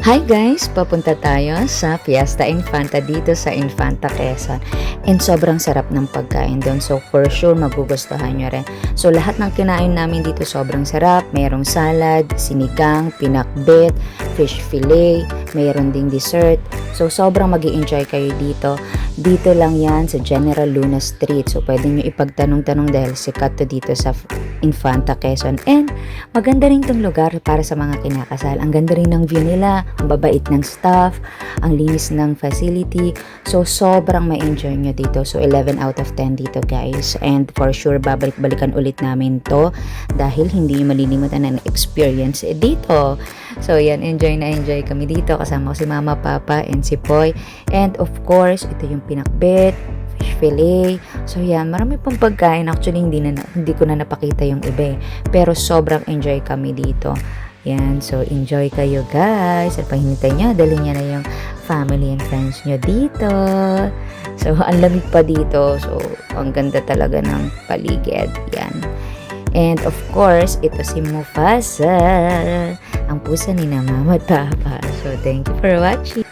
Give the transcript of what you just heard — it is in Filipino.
Hi guys! Papunta tayo sa Fiesta Infanta dito sa Infanta Quezon. And sobrang sarap ng pagkain doon. So for sure magugustuhan nyo rin. So lahat ng kinain namin dito sobrang sarap. Mayroong salad, sinigang, pinakbet, fish fillet, mayroon ding dessert. So sobrang mag-i-enjoy kayo dito. Dito lang yan sa General Luna Street. So pwede nyo ipagtanong-tanong dahil sikat to dito sa Infanta Quezon. And maganda rin tong lugar para sa mga kinakasal. Ang ganda rin ng view nila, ang babait ng staff, ang linis ng facility. So sobrang ma-enjoy nyo dito. So 11 out of 10 dito guys. And for sure babalik-balikan ulit namin to dahil hindi malilimutan ang experience dito. So yan, enjoy na enjoy kami dito. Kasama ko si Mama, Papa, and si Poy. And of course, ito yung pinakbet, fish fillet. So yan, marami pang pagkain. Actually, hindi ko na napakita yung iba. Pero sobrang enjoy kami dito. Yan, so enjoy kayo guys. At pahintay nyo, dali nyo na yung family and friends nyo dito. So, ang lamig pa dito. So, ang ganda talaga ng paligid. Yan. And of course, ito si Mufasa. Ang pusa ni na Mama at Papa. So, thank you for watching.